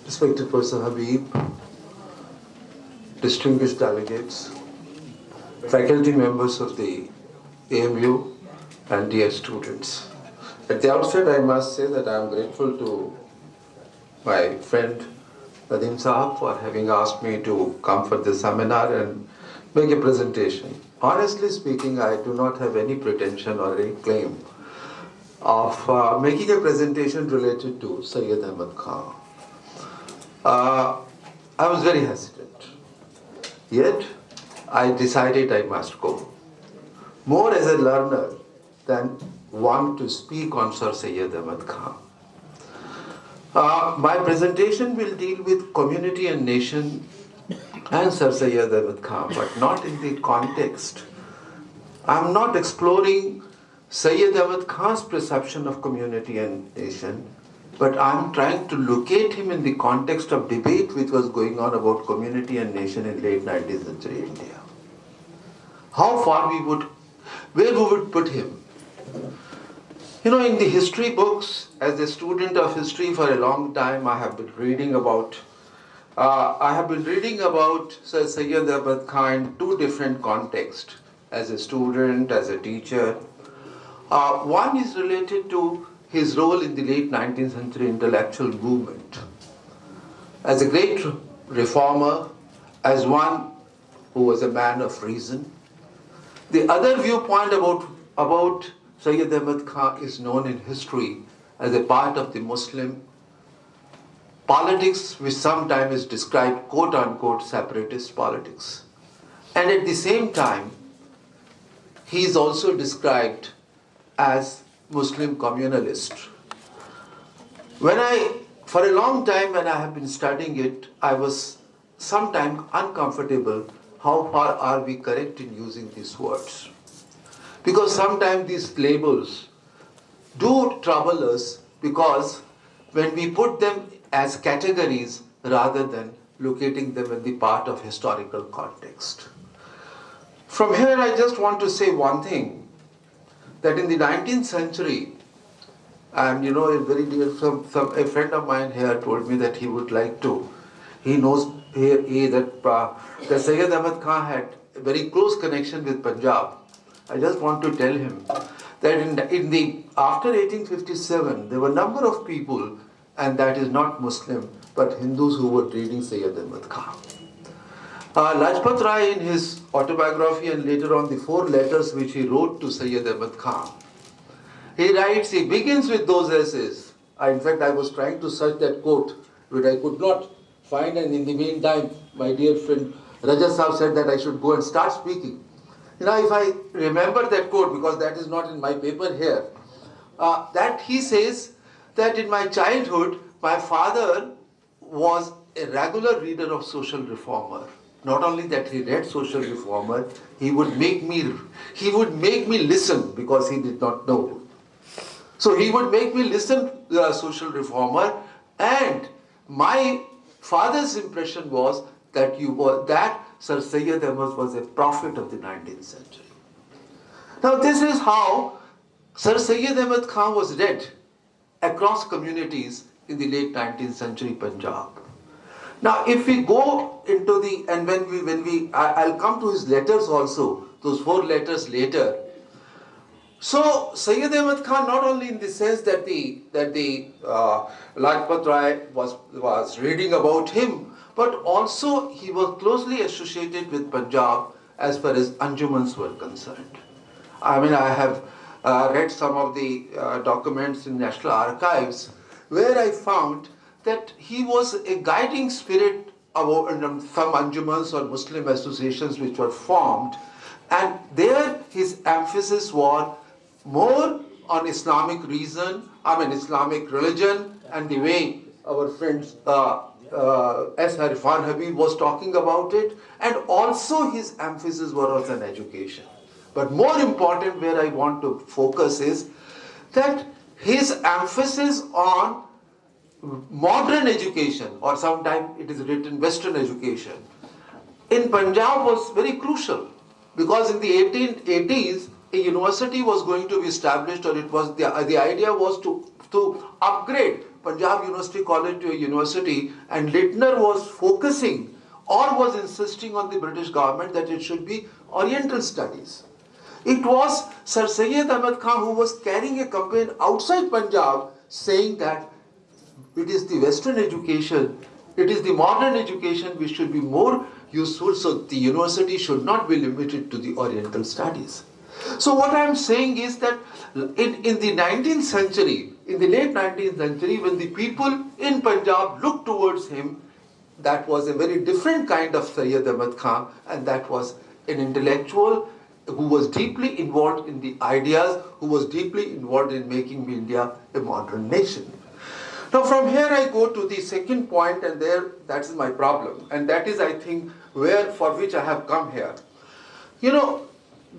Respected Professor Habib, distinguished delegates, faculty members of the AMU, and dear students. At the outset, I must say that I am grateful to my friend Nadeem Sahab for having asked me to come for this seminar and make a presentation. Honestly speaking, I do not have any pretension or any claim of making a presentation related to Syed Ahmad Khan. I was very hesitant. Yet, I decided I must go. More as a learner than one to speak on Sir Syed Ahmad Khan. My presentation will deal with community and nation and Sir Syed Ahmad Khan, but not in the context. I'm not exploring Syed Ahmad Khan's perception of community and nation, but I'm trying to locate him in the context of debate which was going on about community and nation in late 19th century India. How far where we would put him. You know, in the history books, as a student of history for a long time, I have been reading about Sir Syed Ahmad Khan in two different contexts, as a student, as a teacher. One is related to his role in the late 19th century intellectual movement, as a great reformer, as one who was a man of reason. The other viewpoint about Syed Ahmad Khan is known in history as a part of the Muslim politics, which sometimes is described quote-unquote separatist politics. And at the same time, he is also described as Muslim communalist. For a long time when I have been studying it, I was sometimes uncomfortable how far are we correct in using these words. Because sometimes these labels do trouble us because when we put them as categories rather than locating them in the part of historical context. From here I just want to say one thing, that in the 19th century, and you know, a friend of mine here told me that he would like to, he knows that Syed Ahmad Khan had a very close connection with Punjab. I just want to tell him that after 1857, there were a number of people, and that is not Muslim, but Hindus who were reading Syed Ahmad Khan. Lajpat Rai, in his autobiography and later on the 4 letters which he wrote to Syed Ahmad Khan, he begins with those essays. In fact, I was trying to search that quote, but I could not find, and in the meantime, my dear friend Raja Saab said that I should go and start speaking. You know, if I remember that quote, because that is not in my paper here, that he says that in my childhood, my father was a regular reader of Social Reformer. Not only that he read Social Reformer, he would make me listen because he did not know. So he would make me listen to the Social Reformer, and my father's impression was that Sir Syed Ahmad was a prophet of the 19th century. Now this is how Sir Syed Ahmad Khan was read across communities in the late 19th century Punjab. Now, if we go into I'll come to his letters also, those 4 letters later. So, Syed Ahmad Khan, not only in the sense that the Lajpat Rai was reading about him, but also he was closely associated with Punjab as far as Anjumans were concerned. I mean, I have read some of the documents in National Archives where I found that he was a guiding spirit about some Anjumans or Muslim associations which were formed, and there his emphasis was more on Islamic Islamic religion, and the way our friends S. Harifan Habib was talking about it, and also his emphasis was on education. But more important, where I want to focus is that his emphasis on modern education, or sometimes it is written Western education, in Punjab was very crucial, because in the 1880s a university was going to be established, or it was the idea was to upgrade Punjab University College to a university, and Littner was focusing or was insisting on the British government that it should be Oriental studies. It was Sir Syed Ahmad Khan who was carrying a campaign outside Punjab saying that it is the Western education, it is the modern education which should be more useful, so the university should not be limited to the Oriental studies. So what I am saying is that in the 19th century, in the late 19th century, when the people in Punjab looked towards him, that was a very different kind of Syed Ahmad Khan, and that was an intellectual who was deeply involved in the ideas, who was deeply involved in making India a modern nation. Now from here I go to the second point, and that is my problem, and that is, I think, for which I have come here. You know,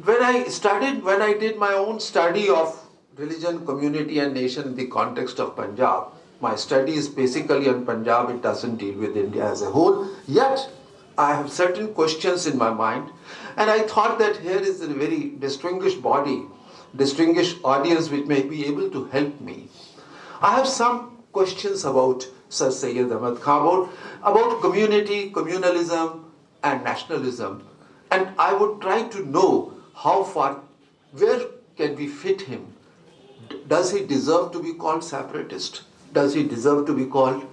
when I did my own study of religion, community and nation in the context of Punjab, my study is basically on Punjab, it doesn't deal with India as a whole, yet I have certain questions in my mind, and I thought that here is a very distinguished body, distinguished audience which may be able to help me. I have some questions about Sir Syed Ahmad Khan, about community, communalism and nationalism, and I would try to know how far, where can we fit him? Does he deserve to be called separatist? Does he deserve to be called,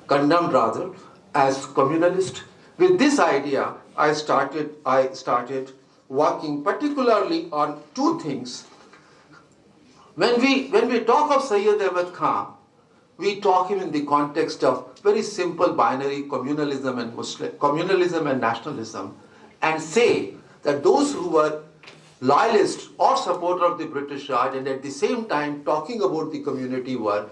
condemned rather, as communalist? With this idea, I started working particularly on two things. When we talk of Syed Ahmad Khan, we talk him in the context of very simple binary communalism and nationalism, and say that those who were loyalists or supporter of the British Raj and at the same time talking about the community were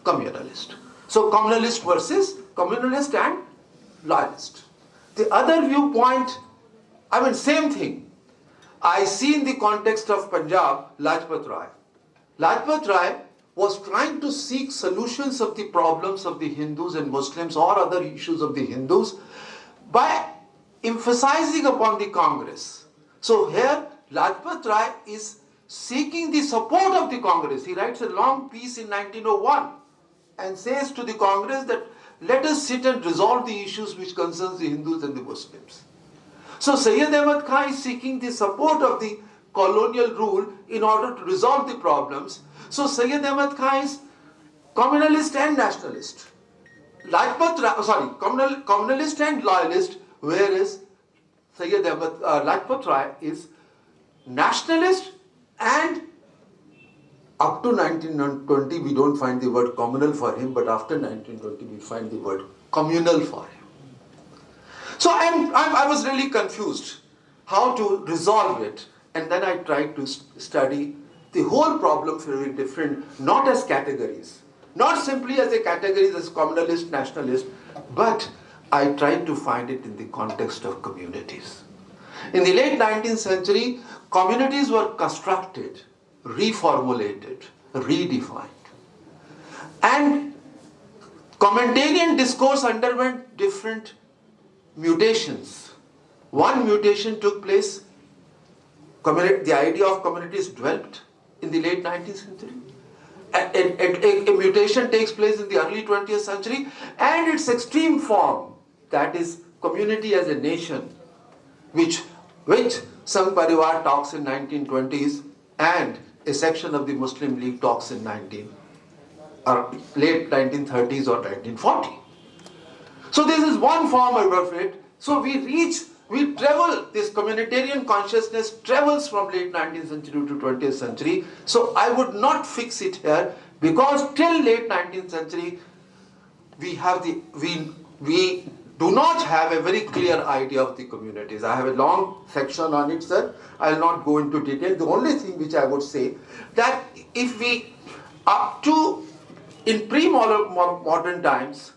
communalist. So communalist versus communalist and loyalist. The other viewpoint, same thing. I see in the context of Punjab, Lajpat Rai. Lajpat Rai was trying to seek solutions of the problems of the Hindus and Muslims or other issues of the Hindus by emphasizing upon the Congress. So here, Lajpat Rai is seeking the support of the Congress. He writes a long piece in 1901 and says to the Congress that let us sit and resolve the issues which concerns the Hindus and the Muslims. So Syed Ahmad Khan is seeking the support of the colonial rule in order to resolve the problems. So Syed Ahmad Khan is communalist and nationalist. Communalist and loyalist, whereas Lajpat Rai is nationalist, and up to 1920 we don't find the word communal for him, but after 1920 we find the word communal for him. So I was really confused how to resolve it, and then I tried to study the whole problem very different, not as categories, not simply as a categories as communalist, nationalist, but I tried to find it in the context of communities. In the late 19th century, communities were constructed, reformulated, redefined. And communitarian discourse underwent different mutations. One mutation took place, the idea of communities developed in the late 19th century. A mutation takes place in the early 20th century, and its extreme form, that is community as a nation, which Sangh Parivar talks in 1920s and a section of the Muslim League talks in late 1930s or 1940. So this is one form of it. So we travel, this communitarian consciousness travels from late 19th century to 20th century. So I would not fix it here, because till late 19th century we do not have a very clear idea of the communities. I have a long section on it, sir. I will not go into detail. The only thing which I would say, that if we, in pre-modern times,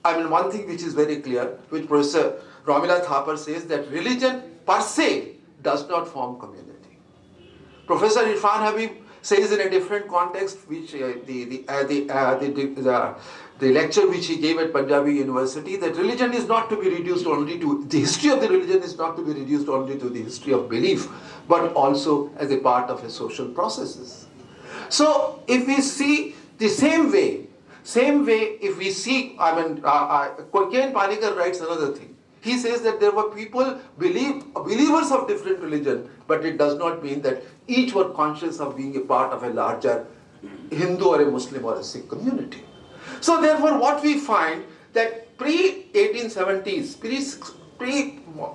one thing which is very clear, which Professor Romila Thapar says, that religion per se does not form community. Professor Irfan Habib says in a different context, which the lecture which he gave at Punjabi University, that religion is not to be reduced only to, the history of the religion is not to be reduced only to the history of belief, but also as a part of a social processes. So if we see The same way, if we see, Ken Panikkar writes another thing. He says that there were people, believers of different religion, but it does not mean that each were conscious of being a part of a larger Hindu or a Muslim or a Sikh community. So therefore what we find that pre-1870s,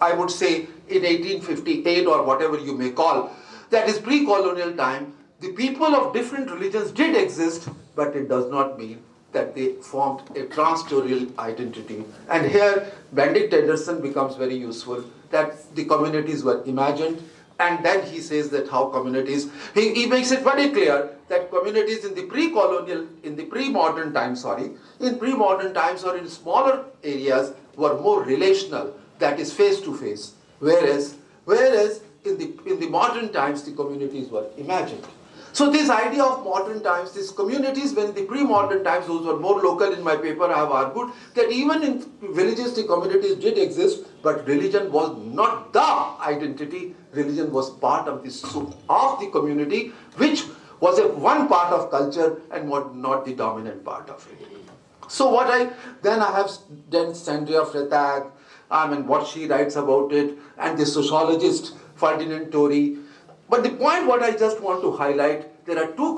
I would say in 1858 or whatever you may call, that is pre-colonial time, the people of different religions did exist, but it does not mean that they formed a transtoral identity. And here Benedict Anderson becomes very useful, that the communities were imagined, and then he says that how communities, he makes it very clear that communities in the pre-colonial, in pre-modern times or in smaller areas were more relational, that is face to face, whereas in the modern times the communities were imagined. So this idea of modern times, these communities, when the pre-modern times, those were more local. In my paper I have argued that even in villages the communities did exist, but religion was not the identity. Religion was part of the community, which was one part of culture and was not the dominant part of it. So what I have Sandra Freitag, what she writes about it, and the sociologist Ferdinand Torrey. But the point what I just want to highlight, there are two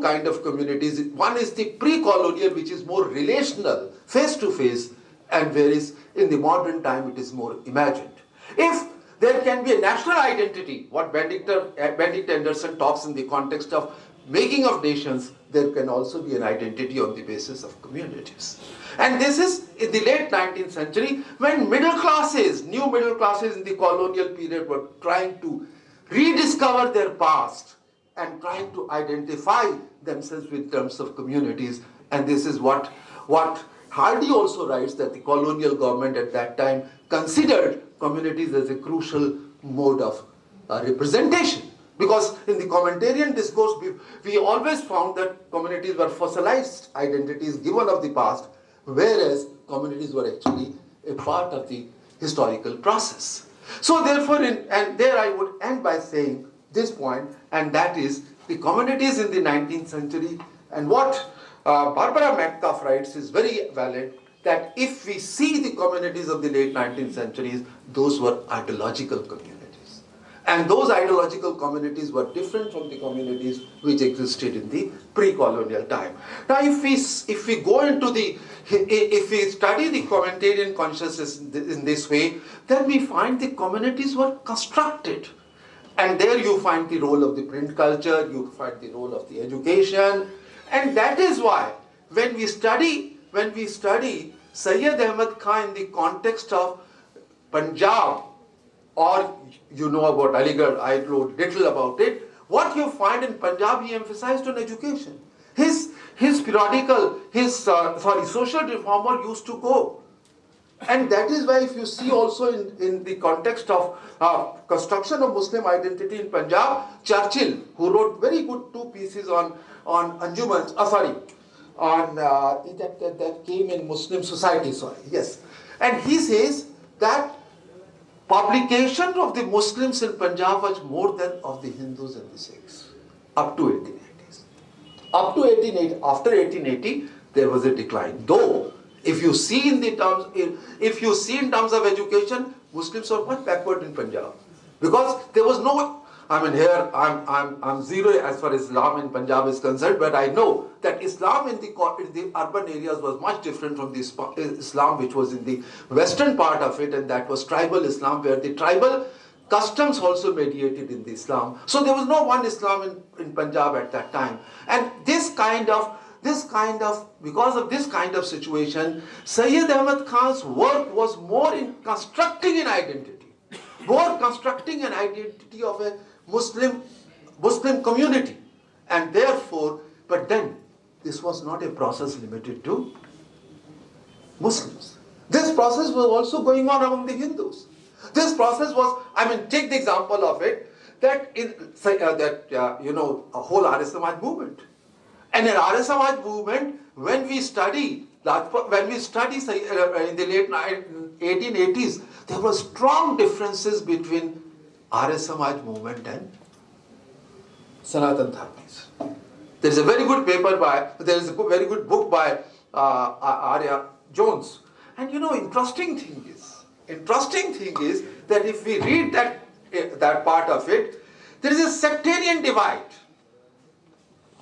kind of communities. One is the pre-colonial, which is more relational, face to face, and whereas in the modern time it is more imagined. If there can be a national identity, what Benedict Anderson talks in the context of making of nations, there can also be an identity on the basis of communities. And this is in the late 19th century, when new middle classes in the colonial period were trying to rediscover their past and trying to identify themselves with terms of communities. And this is what Hardy also writes, that the colonial government at that time considered communities as a crucial mode of representation. Because in the commentarian discourse, we always found that communities were fossilized identities given of the past, whereas communities were actually a part of the historical process. So therefore, and there I would end by saying this point, and that is the communities in the 19th century, and what Barbara Metcalf writes is very valid, that if we see the communities of the late 19th centuries, those were ideological communities. And those ideological communities were different from the communities which existed in the pre-colonial time. Now if we go into if we study the commentarian consciousness in this way, then we find the communities were constructed. And there you find the role of the print culture, you find the role of the education, and that is why when we study Syed Ahmad Khan in the context of Punjab, or you know about Aligarh, I wrote little about it, what you find in Punjab, he emphasized on education. His social reformer used to go. And that is why if you see also in the context of construction of Muslim identity in Punjab, Churchill, who wrote very good two pieces on Anjumans, that came in Muslim society, and he says that publication of the Muslims in Punjab was more than of the Hindus and the Sikhs, up to 1880s. After 1880, there was a decline. Though, if you see in terms of education, Muslims were much backward in Punjab, because there was no. Here I'm zero as far as Islam in Punjab is concerned, but I know that Islam in the urban areas was much different from the Islam which was in the western part of it, and that was tribal Islam, where the tribal customs also mediated in the Islam. So there was no one Islam in Punjab at that time. And because of this kind of situation, Syed Ahmad Khan's work was more in constructing an identity of a Muslim community. And therefore, but then this was not a process limited to Muslims. This process was also going on among the Hindus. This process was, take the example of it, that a whole Arya Samaj movement. And in Arya Samaj movement, when we study in the late 1880s, there were strong differences between Arya Samaj movement and Sanatan Dharmis. There is a very good very good book by Arya Jones. And interesting thing is that if we read that part of it, there is a sectarian divide.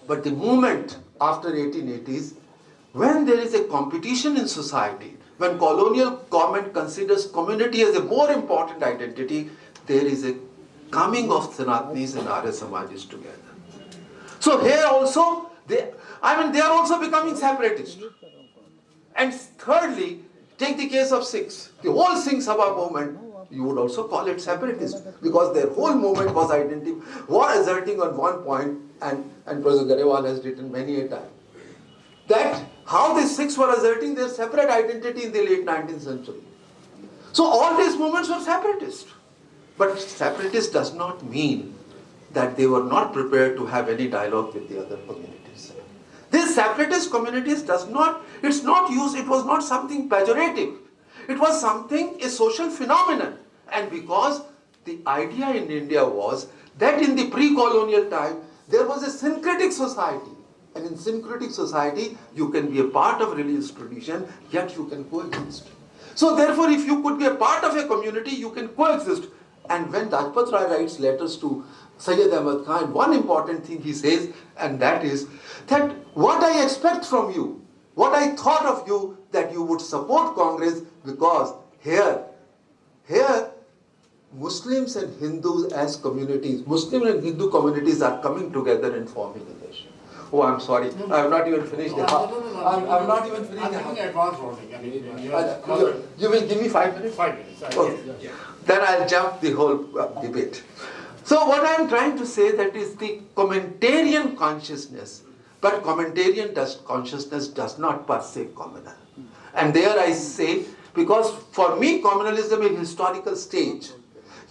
But the movement after 1880s, when there is a competition in society, when colonial government considers community as a more important identity, there is a coming of Sanatanis and Arya Samajis together. So here also, they are also becoming separatist. And thirdly, take the case of Sikhs. The whole Singh Sabha movement, you would also call it separatist, because their whole movement was asserting on one point, and Professor Garewal has written many a time, that how the Sikhs were asserting their separate identity in the late 19th century. So all these movements were separatist. But separatist does not mean that they were not prepared to have any dialogue with the other communities. This separatist communities it was not something pejorative. It was a social phenomenon. And because the idea in India was that in the pre-colonial time, there was a syncretic society. And in syncretic society, you can be a part of religious tradition, yet you can coexist. So therefore, if you could be a part of a community, you can coexist. And when Lajpat Rai writes letters to Syed Ahmad Khan, one important thing he says, and that is that what I expect from you, what I thought of you, that you would support Congress, because here Muslims and Hindus as communities, Muslim and Hindu communities are coming together and forming a nation. Oh, I'm sorry. I have not even finished the half. I'm not even finished the half. Advanced voting. You will give me 5 minutes? 5 minutes. Okay. Yeah. Then I'll jump the whole debate. So what I'm trying to say, that is the communitarian consciousness. But communitarian consciousness does not per se communal. And there I say, because for me communalism is a historical stage.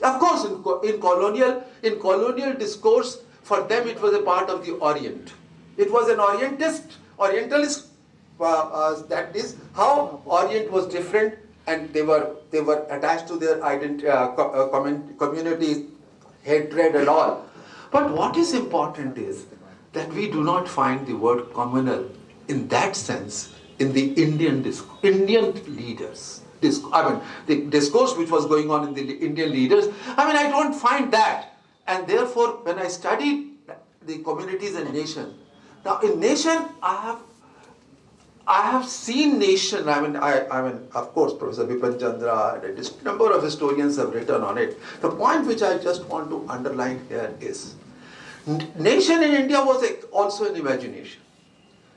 Of course, in colonial discourse, for them it was a part of the Orient. It was an Orientalist, that is how Orient was different, and they were attached to their community hatred and all. But what is important is that we do not find the word communal in that sense in the Indian leaders. The discourse which was going on in the Indian leaders, I don't find that. And therefore, when I studied the communities and nation, now in nation, I have seen nation, of course, Professor Bipan Chandra and a number of historians have written on it. The point which I just want to underline here is, nation in India was also an imagination.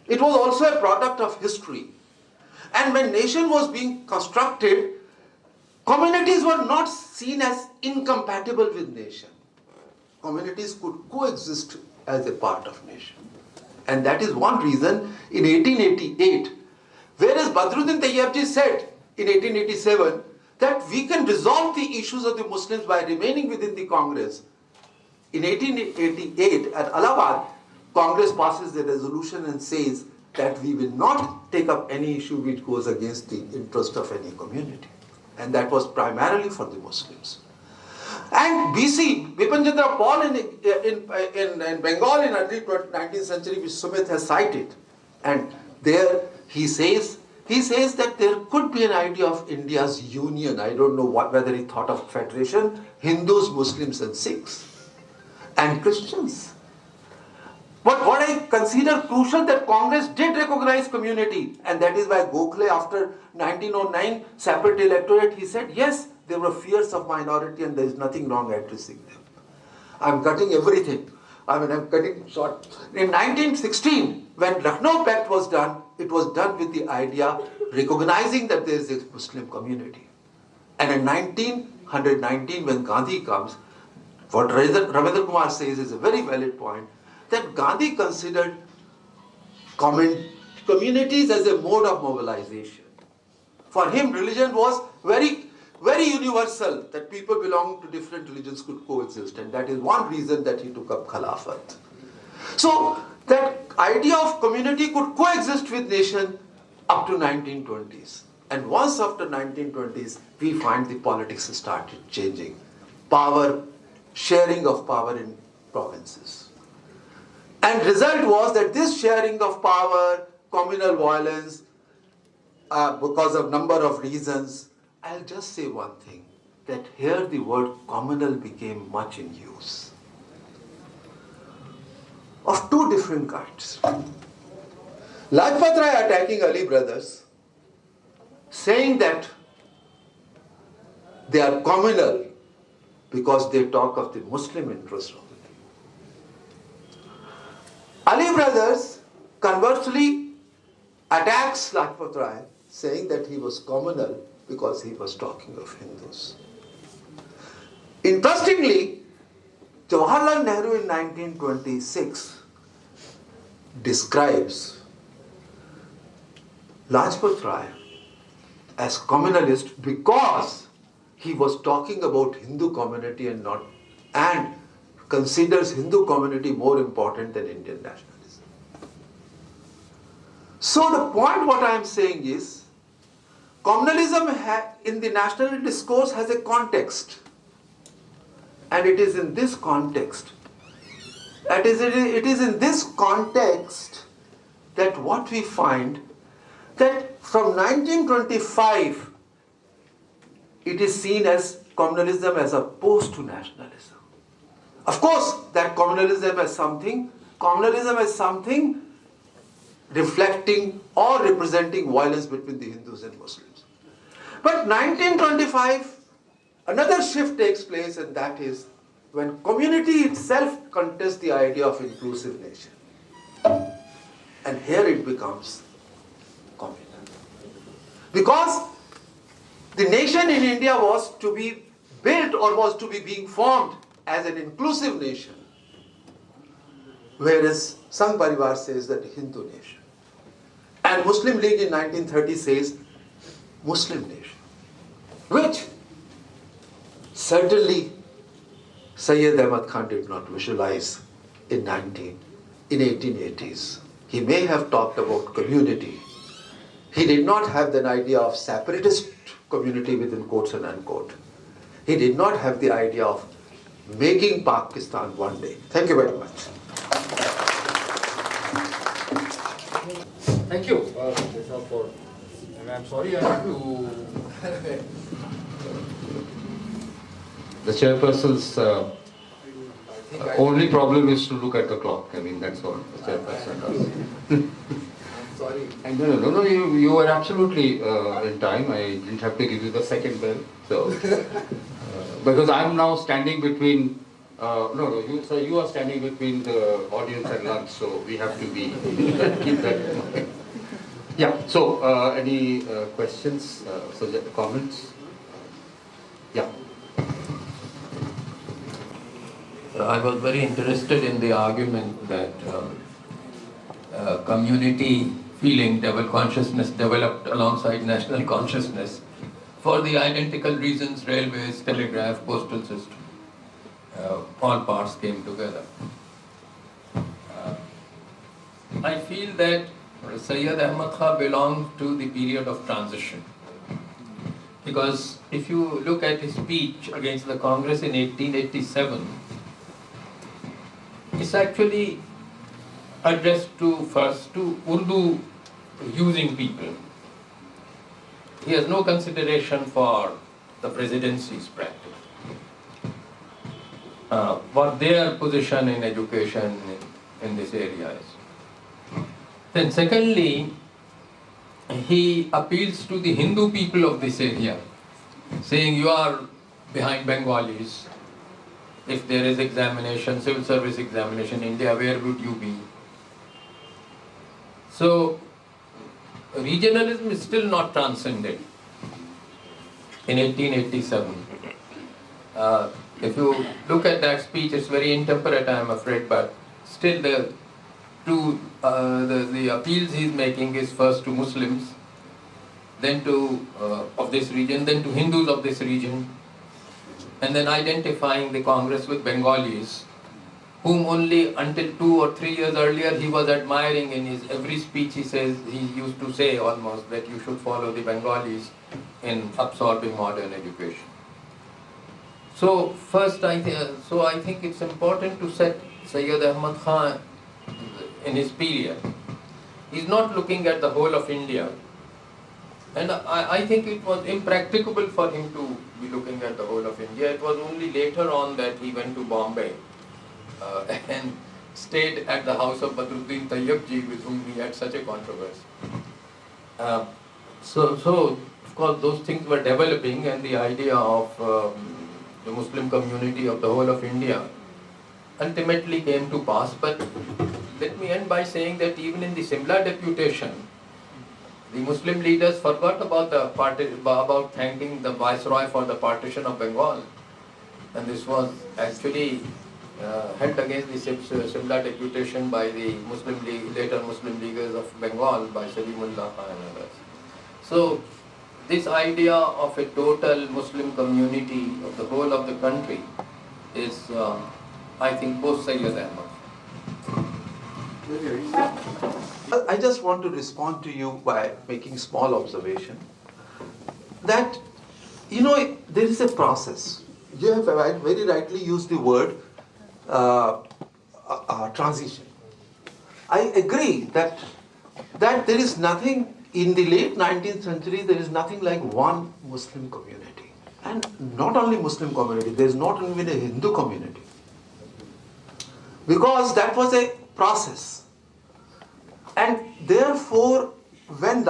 It was also a product of history. And when nation was being constructed, communities were not seen as incompatible with nation. Communities could coexist as a part of nation. And that is one reason in 1888, whereas Badruddin Tayyabji said in 1887 that we can resolve the issues of the Muslims by remaining within the Congress. In 1888 at Allahabad, Congress passes a resolution and says that we will not take up any issue which goes against the interest of any community. And that was primarily for the Muslims. And BC, Bipan Chandra Paul in Bengal in early 19th century, which Sumit has cited. And there he says that there could be an idea of India's union. I don't know whether he thought of federation, Hindus, Muslims and Sikhs and Christians. But what I consider crucial, that Congress did recognize community, and that is why Gokhale after 1909 separate electorate, he said yes, there were fears of minority and there is nothing wrong addressing them. I'm cutting everything. I'm cutting short. In 1916, when Lucknow Pact was done, it was done with the idea recognizing that there is a Muslim community. And in 1919, when Gandhi comes, what Ravindra Kumar says is a very valid point, that Gandhi considered communities as a mode of mobilization. For him, religion was very, very universal, that people belonging to different religions could coexist, and that is one reason that he took up Khilafat. So, that idea of community could coexist with nation up to 1920s. And once after 1920s, we find the politics started changing. Power, sharing of power in provinces. And result was that this sharing of power, communal violence, because of number of reasons, I'll just say one thing, that here the word communal became much in use. Of two different kinds. Lajpat Rai attacking Ali brothers, saying that they are communal because they talk of the Muslim interest only. Ali brothers conversely attacks Lajpat Rai, saying that he was communal because he was talking of Hindus. Interestingly, Jawaharlal Nehru in 1926 describes Lajpat Rai as communalist because he was talking about Hindu community and considers Hindu community more important than Indian nationalism. So the point what I am saying is, communalism in the national discourse has a context, and it is in this context, it is in this context that what we find that from 1925 it is seen as communalism as opposed to nationalism. Of course, that communalism as something reflecting or representing violence between the Hindus and Muslims. But 1925, another shift takes place, and that is when community itself contests the idea of inclusive nation. And here it becomes communal. Because the nation in India was to be built or was to be being formed as an inclusive nation, whereas Sangh Parivar says that Hindu nation. And Muslim League in 1930 says Muslim nation, which certainly Syed Ahmad Khan did not visualize in 1880s. He may have talked about community. He did not have that idea of separatist community within quotes and unquote. He did not have the idea of making Pakistan one day. Thank you very much. Thank you, and I'm sorry I have to. The chairperson's only problem is to look at the clock. I mean, that's all the chairperson does. I'm sorry. No, you were absolutely in time. I didn't have to give you the second bell. So, because I'm now standing between, you are standing between the audience and lunch, so we have to keep that in mind. Yeah, so any questions, comments? Yeah. I was very interested in the argument that community feeling, consciousness developed alongside national consciousness for the identical reasons: railways, telegraph, postal system. All parts came together. I feel that Syed Ahmad Khan belonged to the period of transition. Because if you look at his speech against the Congress in 1887, it's actually addressed first to Urdu using people. He has no consideration for the presidency's practice, what their position in education in this area is. Then secondly, he appeals to the Hindu people of this area, saying you are behind Bengalis. If there is examination, civil service examination in India, where would you be? So, regionalism is still not transcended in 1887. If you look at that speech, it's very intemperate, I am afraid, but still the appeals he is making is first to Muslims, then to of this region, then to Hindus of this region, and then identifying the Congress with Bengalis, whom only until 2 or 3 years earlier he was admiring. In his every speech he used to say almost that you should follow the Bengalis in absorbing modern education. So first I think it's important to set Syed Ahmad Khan in his period. He's not looking at the whole of India. And I think it was impracticable for him to be looking at the whole of India. It was only later on that he went to Bombay and stayed at the house of Badruddin Tayyabji, with whom he had such a controversy. So of course those things were developing, and the idea of the Muslim community of the whole of India ultimately came to pass. But let me end by saying that even in the Simla deputation, the Muslim leaders forgot about thanking the Viceroy for the partition of Bengal, and this was actually held against the Simla deputation by the later Muslim leaguers of Bengal, by Salimullah Khan and others. So this idea of a total Muslim community of the whole of the country is, I think, post Sayyid Ahmad. I just want to respond to you by making small observation that, there is a process. You have very rightly used the word transition. I agree that there is nothing in the late 19th century, there is nothing like one Muslim community. And not only Muslim community, there is not even a Hindu community. Because that was a process. And therefore, when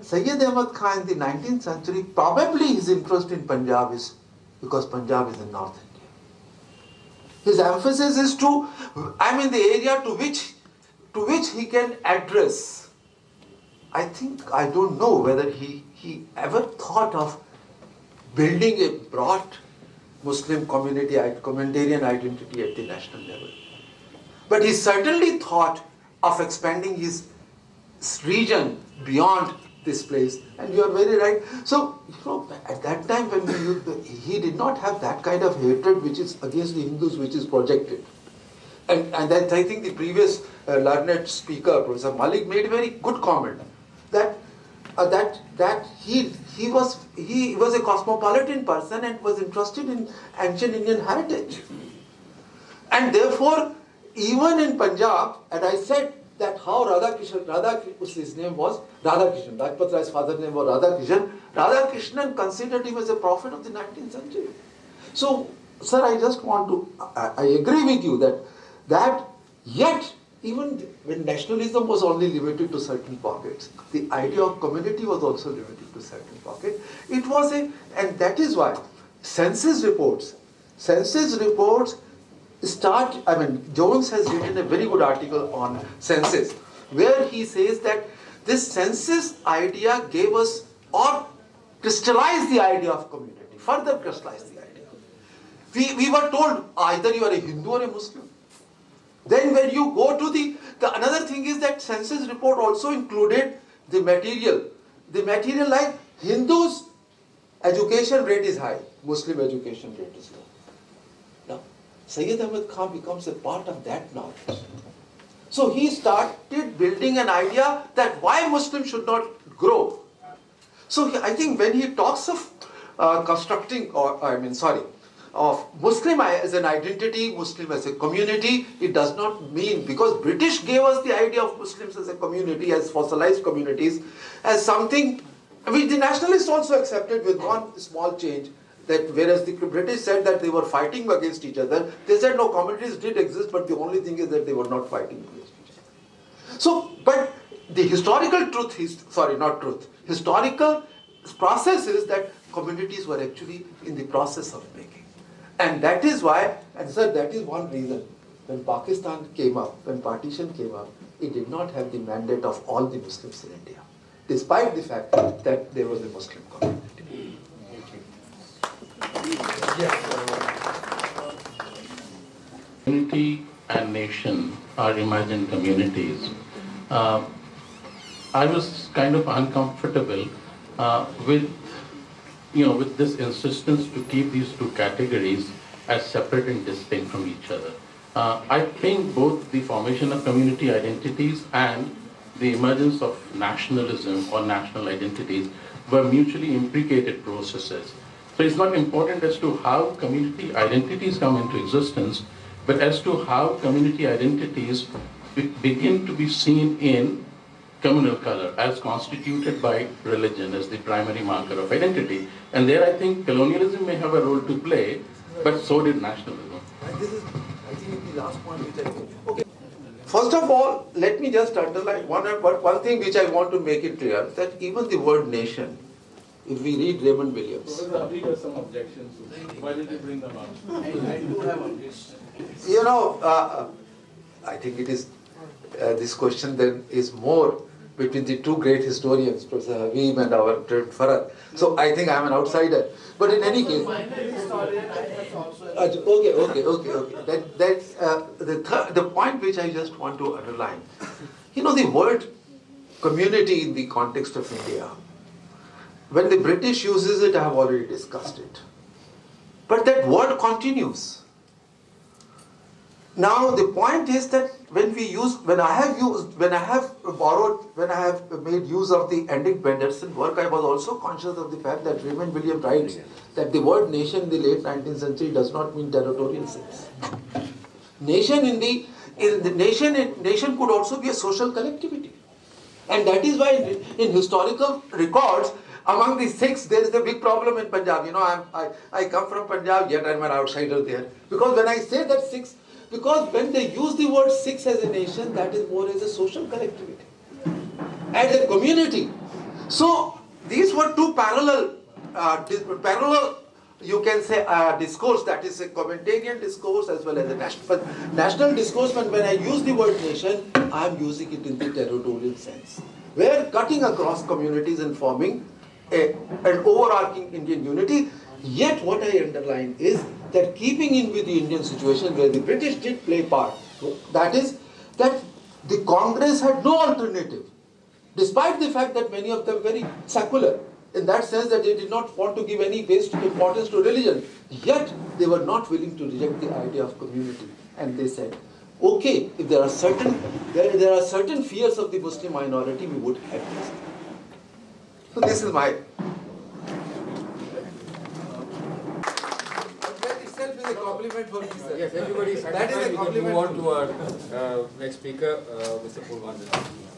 Sayyid Ahmad Khan in the 19th century, probably his interest in Punjab is because Punjab is in North India. His emphasis is the area to which he can address. I don't know whether he ever thought of building a broad Muslim communitarian identity at the national level. But he certainly thought of expanding his region beyond this place, and you are very right. So, at that time when he did not have that kind of hatred which is against the Hindus, which is projected. And that I think the previous learned speaker, Professor Malik, made a very good comment that he was a cosmopolitan person and was interested in ancient Indian heritage, and therefore even in Punjab, and I said that how his name was Radhakrishan, Rajpat Rai's father's name was Radhakrishan considered him as a prophet of the 19th century. So, sir, I just want to, I agree with you that yet, even when nationalism was only limited to certain pockets, the idea of community was also limited to certain pockets. It was and that is why census reports Jones has written a very good article on census, where he says that this census idea gave us, or crystallized the idea of community, further crystallized the idea. We were told either you are a Hindu or a Muslim. Then when you go to the another thing is that census report also included the material like Hindus education rate is high, Muslim education rate is low. Now, Sayyid Ahmad Khan becomes a part of that knowledge. So he started building an idea that why Muslims should not grow. So I think when he talks of of Muslim as an identity, Muslim as a community, it does not mean, because British gave us the idea of Muslims as a community, as fossilized communities, as something which the nationalists also accepted, with one small change, that whereas the British said that they were fighting against each other, they said no, communities did exist, but the only thing is that they were not fighting against each other. So, but the historical historical process is that communities were actually in the process of making. And that is why, and sir, that is one reason, when Pakistan came up, when partition came up, it did not have the mandate of all the Muslims in India, despite the fact that there was a Muslim community. Community and nation are imagined communities. I was kind of uncomfortable with this insistence to keep these two categories as separate and distinct from each other. I think both the formation of community identities and the emergence of nationalism or national identities were mutually implicated processes. So it's not important as to how community identities come into existence, but as to how community identities begin to be seen in communal color as constituted by religion as the primary marker of identity. And there I think colonialism may have a role to play, but so did nationalism. This is, I think, the last point which I made. Okay. First of all, let me just underline one thing which I want to make it clear, that even the word nation, if we read Raymond Williams. Rezavi has some objections. Why did you bring them up? I do have objections. You know, I think it is, this question then is more between the two great historians, Professor Habib and our friend Farad. So I think I am an outsider. But in any case, okay. That's the point which I just want to underline. You know, the word community in the context of India, when the British uses it, I have already discussed it. But that word continues. Now the point is that when I have made use of the Endick Benderson work, I was also conscious of the fact that Raymond Williams writes that the word nation in the late 19th century does not mean territorial sense. Nation nation could also be a social collectivity. And that is why in historical records, among the Sikhs, there is a big problem in Punjab. You know, I come from Punjab, yet I am an outsider there. Because when I say that Sikhs, because when they use the word Sikhs as a nation, that is more as a social collectivity, as a community. So these were two parallel, you can say, discourse, that is a communitarian discourse as well as a national. But national discourse, when I use the word nation, I am using it in the territorial sense. We are cutting across communities and forming an overarching Indian unity. Yet what I underline is that keeping in with the Indian situation where the British did play part, that is that the Congress had no alternative, despite the fact that many of them were very secular, in that sense that they did not want to give any basic importance to religion, yet they were not willing to reject the idea of community. And they said, okay, if there are certain fears of the Muslim minority, we would have this. So this is my... That itself is a compliment for me, sir. Yes, everybody is satisfied. That is a We can compliment. move on to our next speaker, Mr. Purvanjan.